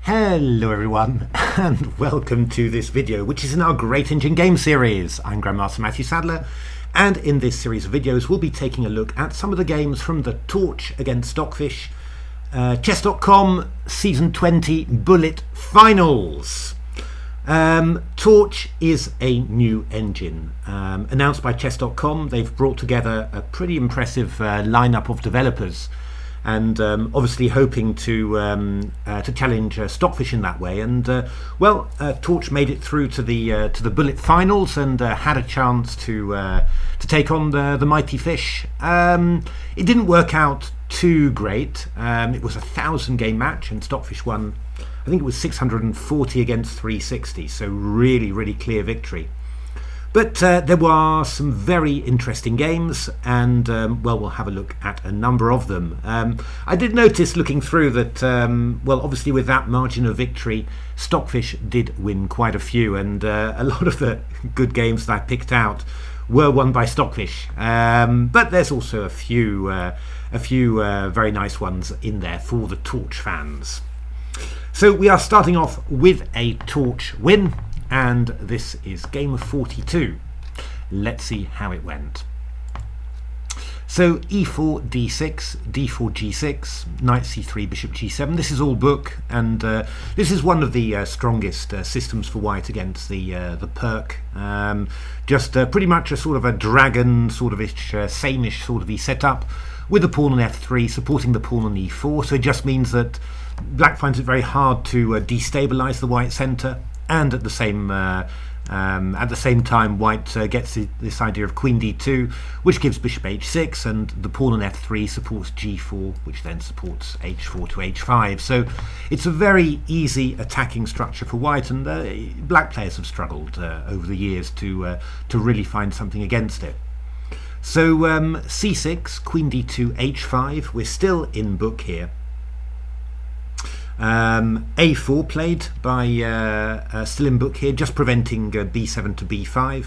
Hello everyone and welcome to this video which is in our Great Engine Game series. I'm Grandmaster Matthew Sadler, and in this series of videos we'll be taking a look at some of the games from the Torch against Stockfish Chess.com Season 20 Bullet Finals. Torch is a new engine announced by Chess.com. They've brought together a pretty impressive lineup of developers, and obviously hoping to challenge Stockfish in that way. And Torch made it through to the Bullet Finals and had a chance to take on the mighty fish. It didn't work out too great. It was a 1,000 game match, and Stockfish won. I think it was 640 against 360. So really clear victory. But there were some very interesting games, and we'll have a look at a number of them. I did notice looking through that, obviously with that margin of victory, Stockfish did win quite a few, and a lot of the good games that I picked out were won by Stockfish. But there's also a few very nice ones in there for the Torch fans. So we are starting off with a Torch win. And this is game of 42. Let's see how it went. So e4, d6, d4, g6, knight c3, bishop g7. This is all book, and this is one of the strongest systems for white against the Pirc. Pretty much a sort of a dragon sort of same-ish sort of setup with the pawn on f3, supporting the pawn on e4. So it just means that black finds it very hard to destabilize the white center. And at the same time, white gets this idea of queen d2, which gives bishop h6, and the pawn on f3 supports g4, which then supports h4 to h5. So it's a very easy attacking structure for white, and black players have struggled over the years to really find something against it. So c6, queen d2, h5. We're still in book here. A4 played by still in book here, just preventing b7 to b5.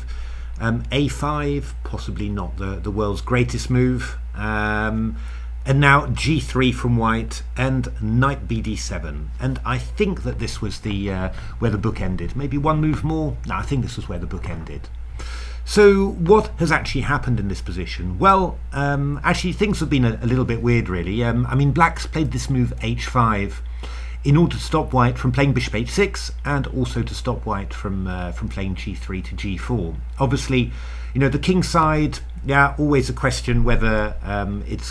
A5, possibly not the world's greatest move. And now g3 from white and knight bd7. And I think that this was the where the book ended. Maybe one move more. No, I think this was where the book ended. So what has actually happened in this position? Well, actually things have been a little bit weird, really. Black's played this move h5 in order to stop white from playing bishop h6, and also to stop white from playing g3 to g4. Obviously, the king side, always a question whether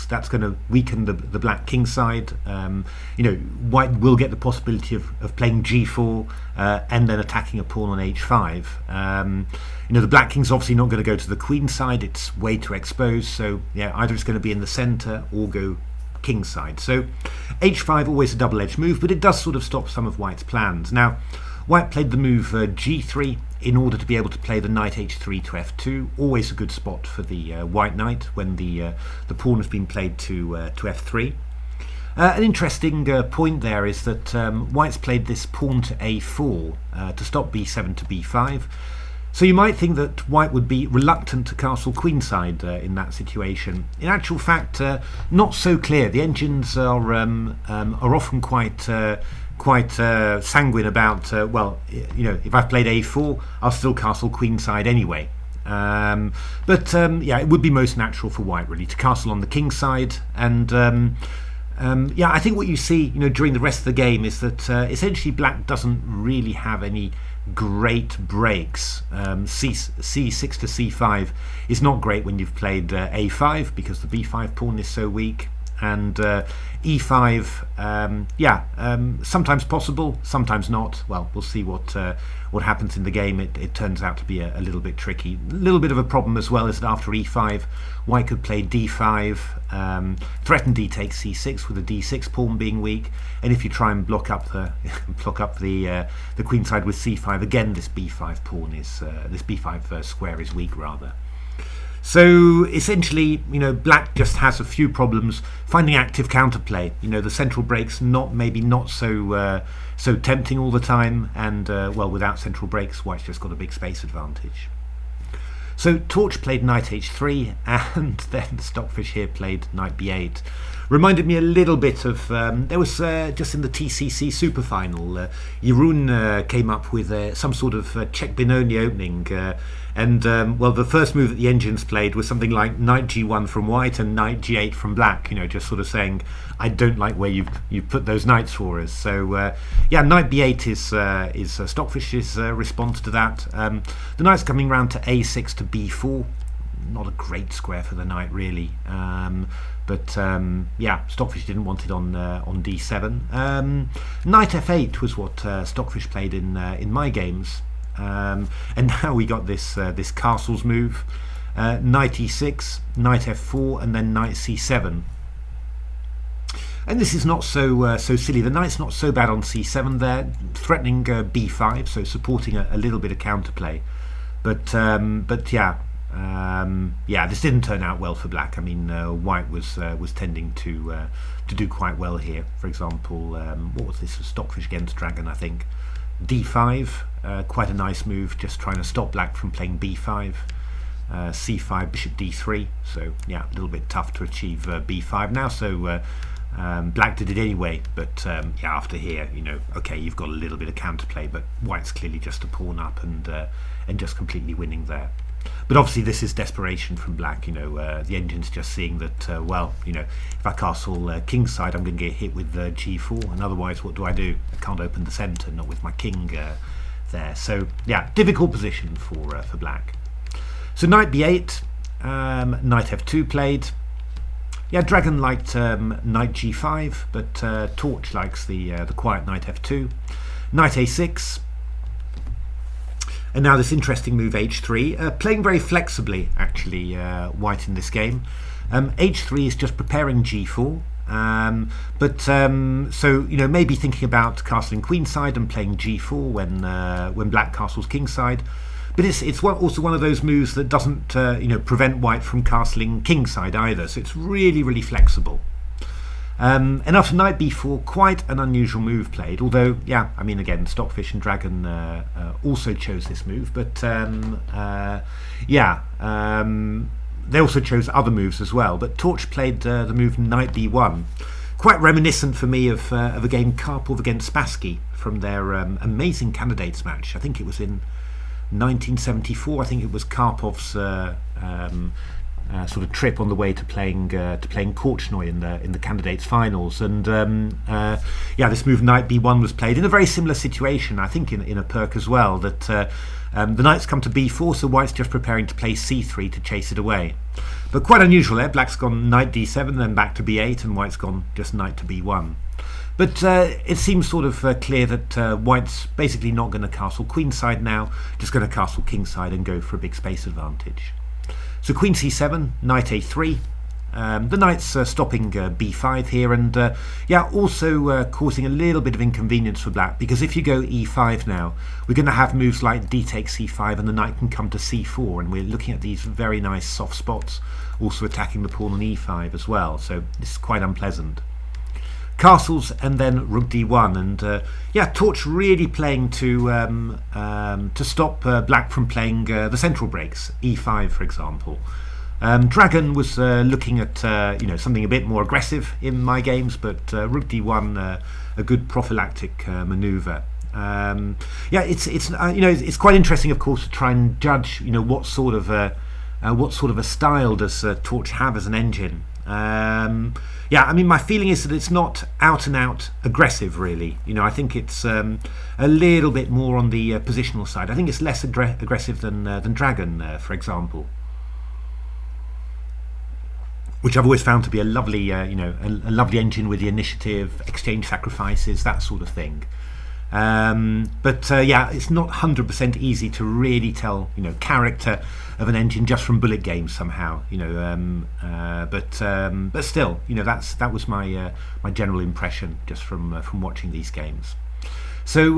that's going to weaken the black king side. White will get the possibility of playing g4 and then attacking a pawn on h5. The black king's obviously not going to go to the queen side; it's way too exposed. So either it's going to be in the center or go king side. So h5, always a double-edged move, but it does sort of stop some of white's plans. Now, white played the move g3 in order to be able to play the knight h3 to f2. Always a good spot for the white knight when the pawn has been played to f3. An interesting point there is that white's played this pawn to a4 to stop b7 to b5. So you might think that white would be reluctant to castle queenside in that situation. In actual fact, not so clear. The engines are often quite sanguine about if I've played a4, I'll still castle queenside anyway. It would be most natural for white really to castle on the king side. And I think what you see during the rest of the game is that essentially black doesn't really have any great breaks. C6 to c5 is not great when you've played a5 because the b5 pawn is so weak, and e5 sometimes possible, sometimes not. Well, we'll see what happens in the game. It turns out to be a little bit tricky. A little bit of a problem as well is that after e5, white could play d5, threaten d takes c6 with the d6 pawn being weak, and if you try and block up the queen side with c5, again this b5 pawn is this b5 square is weak rather. So essentially, black just has a few problems finding active counterplay. The central breaks maybe not so tempting all the time, and without central breaks, white's just got a big space advantage. So Torch played knight h3, and then Stockfish here played knight b8. Reminded me a little bit of, there was just in the TCC super final, Jeroen came up with some sort of check Benoni opening, well, the first move that the engines played was something like knight g1 from white and knight g8 from black, just sort of saying, I don't like where you've put those knights for us. So yeah, knight b8 is Stockfish's response to that. The knight's coming round to a6 to b4. Not a great square for the knight, really. Yeah, Stockfish didn't want it on d7. Knight f8 was what Stockfish played in my games, and now we got this castles move, knight e6, knight f4, and then knight c7. And this is not so silly. The knight's not so bad on c7 there, threatening b5, so supporting a little bit of counterplay. But yeah. Yeah, this didn't turn out well for black. I mean, white was tending to do quite well here. For example, what was this? Stockfish against dragon, I think. d5, quite a nice move, just trying to stop black from playing b5. c5, bishop d3. So yeah, a little bit tough to achieve b5 now. So black did it anyway. But yeah, after here, okay, you've got a little bit of counterplay, but white's clearly just a pawn up and just completely winning there. But obviously this is desperation from black, the engine's just seeing that, well, if I castle kingside, I'm going to get hit with g4, and otherwise what do? I can't open the centre, not with my king there. So yeah, difficult position for black. So knight b8, knight f2 played. Yeah, dragon liked knight g5, but Torch likes the quiet knight f2. Knight a6. And now this interesting move h3, playing very flexibly actually, white in this game. H3 is just preparing g4, so maybe thinking about castling queenside and playing g4 when black castles kingside. But it's also one of those moves that doesn't prevent white from castling kingside either. So it's really flexible. And after knight b4, quite an unusual move played, although, yeah, I mean, again, Stockfish and Dragon also chose this move, but yeah, they also chose other moves as well. But Torch played the move knight b1, quite reminiscent for me of a game Karpov against Spassky from their amazing candidates match. I think it was in 1974. I think it was Karpov's sort of trip on the way to playing Korchnoi in the candidates finals, and yeah, this move knight b1 was played in a very similar situation, I think in a Pirc as well, that the knight's come to b4, so white's just preparing to play c3 to chase it away. But quite unusual there. Black's gone knight d7, then back to b8, and white's gone just knight to b1. But it seems sort of clear that white's basically not going to castle queenside now, just going to castle kingside and go for a big space advantage. So queen c7, knight a3. The knight's stopping b5 here, and yeah, also causing a little bit of inconvenience for black, because if you go e5 now, we're going to have moves like d takes c5, and the knight can come to c4, and we're looking at these very nice soft spots, also attacking the pawn on e5 as well. So this is quite unpleasant. Castles and then rook d1, and yeah, Torch really playing to stop black from playing the central breaks, e5 for example. Dragon was looking at something a bit more aggressive in my games, but rook d1 a good prophylactic manoeuvre. Yeah, it's quite interesting, of course, to try and judge what sort of a style does Torch have as an engine. Yeah, I mean, my feeling is that it's not out and out aggressive, really. I think it's a little bit more on the positional side. I think it's less aggressive than Dragon, for example, which I've always found to be a lovely, a lovely engine with the initiative, exchange sacrifices, that sort of thing. But yeah, it's not 100% easy to really tell character of an engine just from bullet games somehow, but still, that was my my general impression just from watching these games. So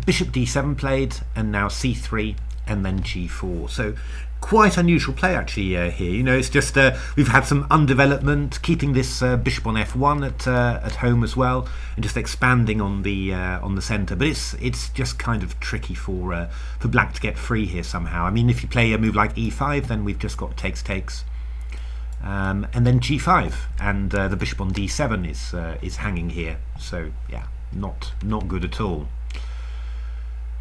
bishop d7 played, and now c3, and then g4. So quite unusual play actually here. You know, it's just we've had some undevelopment, keeping this bishop on f1 at home as well, and just expanding on the centre. But it's just kind of tricky for black to get free here somehow. I mean, if you play a move like e5, then we've just got takes, and then g5, and the bishop on d7 is hanging here. So yeah, not good at all.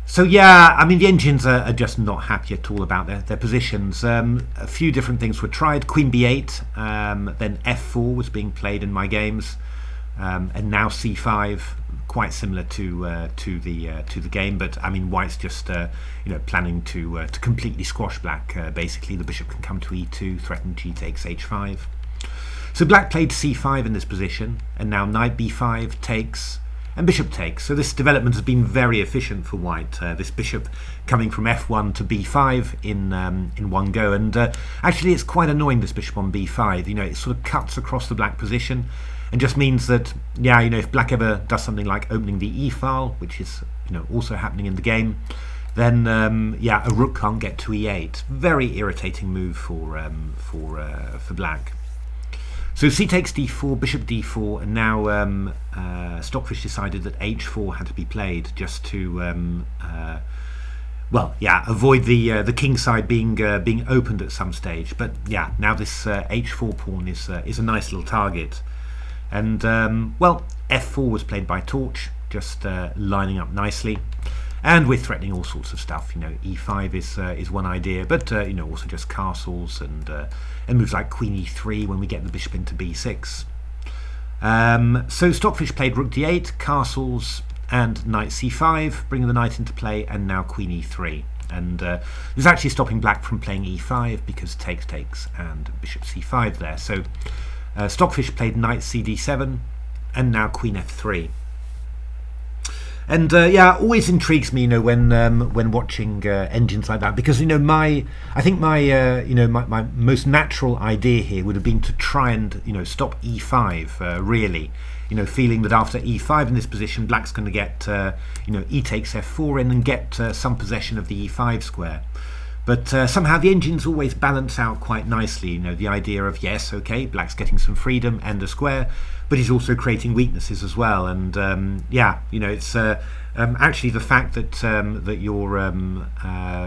So yeah, I mean, the engines are just not happy at all about their positions. A few different things were tried. Queen b8, then f4 was being played in my games, and now c5, quite similar to the game. But I mean, white's just planning to completely squash black. Basically, the bishop can come to e2, threaten g takes h5. So black played c5 in this position, and now knight b5 takes. And bishop takes. So this development has been very efficient for white. This bishop coming from f1 to b5 in one go. And actually, it's quite annoying, this bishop on b5. You know, it sort of cuts across the black position, and just means that, yeah, you know, if black ever does something like opening the e file, which is, you know, also happening in the game, then yeah, a rook can't get to e8. Very irritating move for black. So c takes d4, bishop d4, and now Stockfish decided that h4 had to be played just to, well, yeah, avoid the king side being opened at some stage. But yeah, now this h4 pawn is a nice little target, and well, f4 was played by Torch, just lining up nicely. And we're threatening all sorts of stuff. You know, e5 is one idea, but you know, also just castles and moves like queen e3 when we get the bishop into b6. So Stockfish played rook d8, castles, and knight c5, bringing the knight into play, and now queen e3. And this is actually stopping black from playing e5 because takes, and bishop c5 there. So Stockfish played knight cd7, and now queen f3. And yeah, always intrigues me, you know, when watching engines like that, because, you know, I think my most natural idea here would have been to try and, you know, stop e5 really, you know, feeling that after e5 in this position, black's going to get you know, e takes f4 in and get some possession of the e5 square. But somehow the engines always balance out quite nicely, you know, the idea of, yes, okay, black's getting some freedom and a square, but he's also creating weaknesses as well. And yeah, you know, it's actually the fact that that you're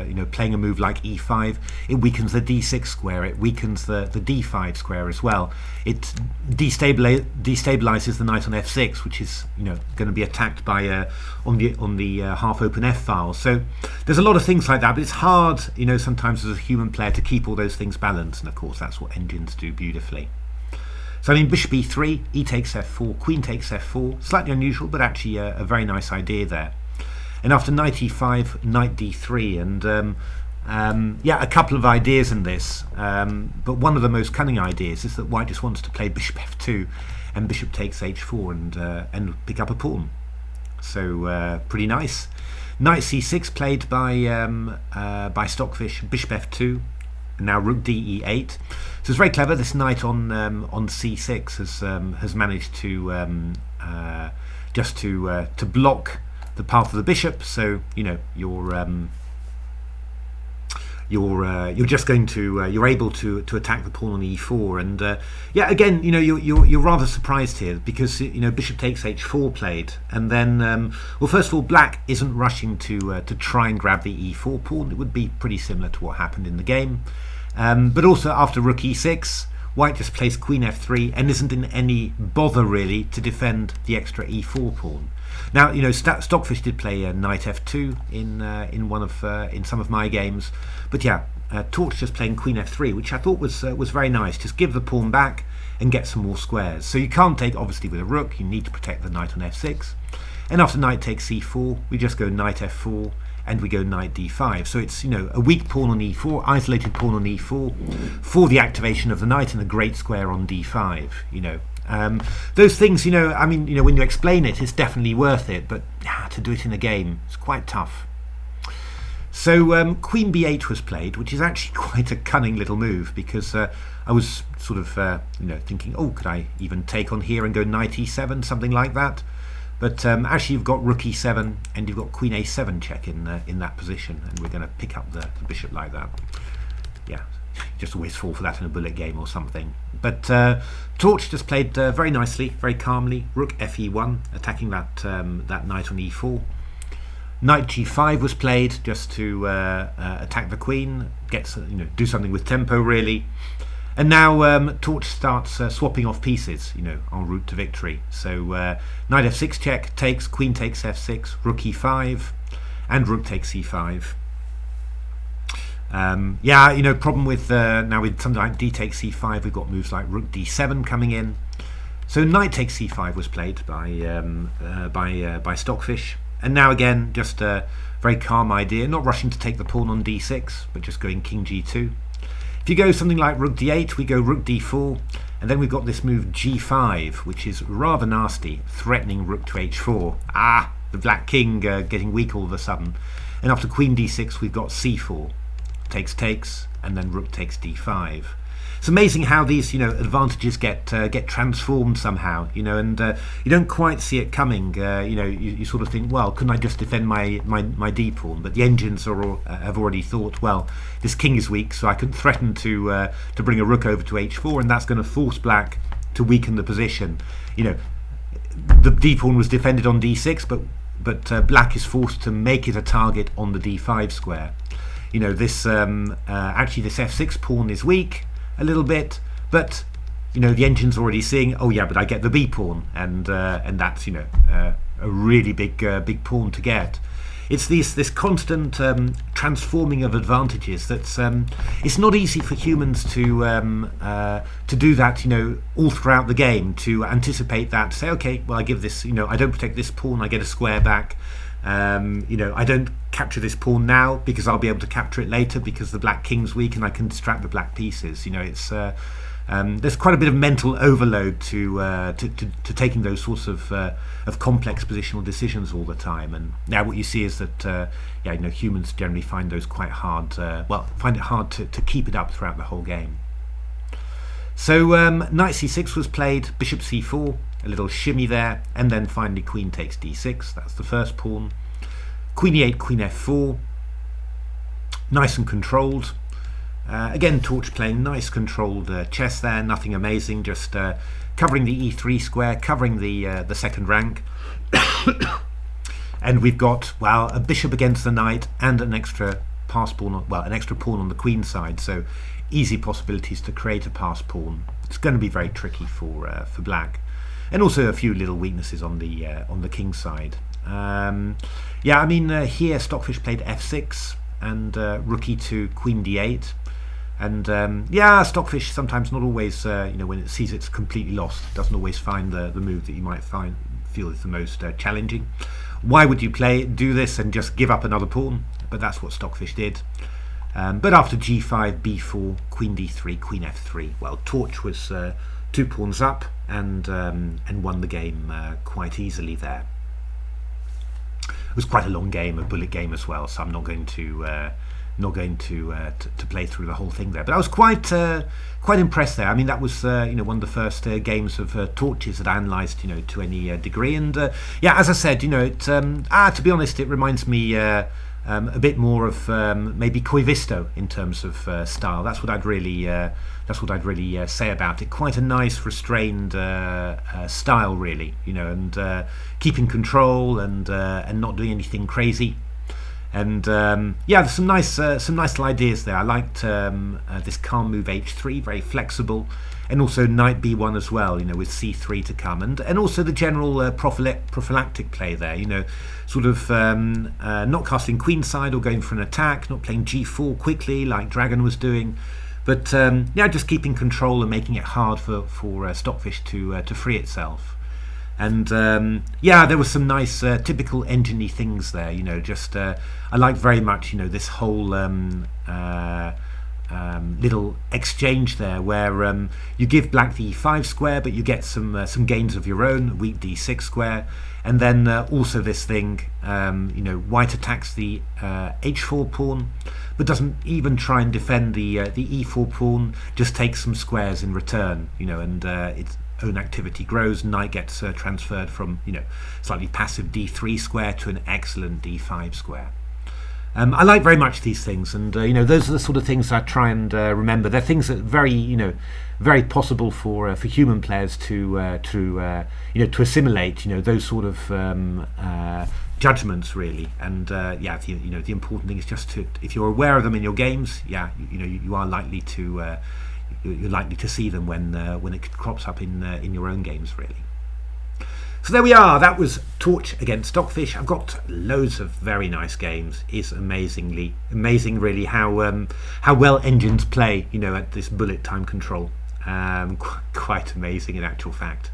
you know, playing a move like e5, it weakens the d6 square, it weakens the d5 square as well. It destabilizes the knight on f6, which is, you know, going to be attacked by on the half open f file. So there's a lot of things like that, but it's hard, you know, sometimes as a human player to keep all those things balanced, and of course that's what engines do beautifully. So I mean, bishop e3, e takes f4, queen takes f4, slightly unusual, but actually a very nice idea there. And after knight e5, knight d3, and yeah, a couple of ideas in this, but one of the most cunning ideas is that white just wants to play bishop f2 and bishop takes h4 and pick up a pawn. So pretty nice. Knight c6 played by Stockfish, bishop f2. Now rook d e8. So it's very clever. This knight on c6 has managed to just to block the path of the bishop. So, you know, you're just going to you're able to attack the pawn on e4. And yeah, again, you know, you're rather surprised here because, you know, bishop takes h4 played, and then well, first of all, black isn't rushing to try and grab the e4 pawn. It would be pretty similar to what happened in the game. But also after rook e6, white just plays queen f3 and isn't in any bother really to defend the extra e4 pawn. Now, you know, Stockfish did play knight f2 in some of my games, but yeah, Torch just playing queen f3, which I thought was very nice. Just give the pawn back and get some more squares. So you can't take, obviously, with a rook. You need to protect the knight on f6. And after knight takes c4, we just go knight f4. And we go knight d5. So it's, you know, a weak pawn on e4, isolated pawn on e4 for the activation of the knight, and a great square on d5, you know. Those things, you know, I mean, you know, when you explain it, it's definitely worth it, but to do it in a game, it's quite tough. So queen b8 was played, which is actually quite a cunning little move, because I was sort of, you know, thinking, oh, could I even take on here and go knight e7, something like that? But actually you've got rook e7 and you've got queen a7 check in that position, and we're going to pick up the bishop like that. Yeah, just always fall for that in a bullet game or something. But Torch just played very nicely, very calmly. Rook fe1, attacking that that knight on e4. Knight g5 was played just to attack the queen, do something with tempo really. And now Torch starts swapping off pieces, en route to victory. So knight f6 check takes, queen takes f6, rook e5, and rook takes e5. Problem with now with something like d takes c5, we've got moves like rook d7 coming in. So knight takes c5 was played by Stockfish, and now again just a very calm idea, not rushing to take the pawn on d6, but just going king g2. If you go something like rook d8, we go rook d4, and then we've got this move g5, which is rather nasty, threatening rook to h4. The black king getting weak all of a sudden. And after queen d6, we've got c4. Takes, and then rook takes d5. It's amazing how these advantages get transformed somehow, and you don't quite see it coming. You sort of think, well, couldn't I just defend my d pawn? But the engines have already thought, well, this king is weak, so I can threaten to bring a rook over to h4, and that's going to force black to weaken the position. The d pawn was defended on d6, but black is forced to make it a target on the d5 square. This actually this f6 pawn is weak a little bit, but the engine's already seeing, oh yeah, but I get the b pawn, and that's a really big pawn to get. It's this constant transforming of advantages that's it's not easy for humans to do that all throughout the game, to anticipate that, say, okay, well, I give this, I don't protect this pawn, I get a square back. I don't capture this pawn now because I'll be able to capture it later because the black king's weak and I can distract the black pieces. It's there's quite a bit of mental overload to taking those sorts of complex positional decisions all the time. And now what you see is that humans generally find those quite hard. Find it hard to keep it up throughout the whole game. So knight c6 was played, bishop c4. A little shimmy there, and then finally queen takes d6. That's the first pawn. Queen e8, queen f4. Nice and controlled. Again, Torch playing nice controlled chess there. Nothing amazing, just covering the e3 square, covering the second rank. And we've got, a bishop against the knight and an extra pass pawn. An extra pawn on the queen side. So easy possibilities to create a pass pawn. It's going to be very tricky for black. And also a few little weaknesses on the king side. Here Stockfish played f6 and rook e2, queen d8, and Stockfish sometimes not always, when it sees it's completely lost, doesn't always find the move that you might feel is the most challenging. Why would you do this and just give up another pawn? But that's what Stockfish did. But after g5, b4, queen d3, queen f3, well, Torch was 2 pawns up and won the game quite easily there. It was quite a long game, a bullet game as well, so I'm not going to play through the whole thing there. But I was quite impressed there. I mean, that was one of the first games of Torches that I analysed to any degree. And as I said, to be honest, it reminds me a bit more of maybe Koivisto in terms of style. That's what I'd really say about it. Quite a nice, restrained style, really, and keeping control and not doing anything crazy. And there's some nice little ideas there. I liked this calm move h3, very flexible, and also knight b1 as well, with c3 to come, and also the general prophylactic play there, sort of not casting queenside or going for an attack, not playing g4 quickly like Dragon was doing, but just keeping control and making it hard for Stockfish to free itself. And there was some nice typical engine-y things there, I liked very much this whole little exchange there where you give black the e5 square, but you get some gains of your own, weak d6 square, and then also this thing, white attacks the h4 pawn, but doesn't even try and defend the e4 pawn, just takes some squares in return, and own activity grows, knight gets transferred from, slightly passive d3 square to an excellent d5 square. I like very much these things, and those are the sort of things I try and remember. They're things that are very possible for human players to assimilate. Those sort of judgments, really. And the important thing is just to, if you're aware of them in your games, you are likely to you're likely to see them when it crops up in your own games, really. So there we are. That was Torch against Stockfish. I've got loads of very nice games. It's amazing, really, how well engines play, at this bullet time control. Quite amazing, in actual fact.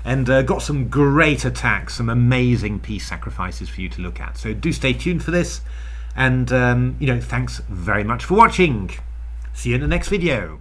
And got some great attacks, some amazing piece sacrifices for you to look at. So do stay tuned for this. And thanks very much for watching. See you in the next video.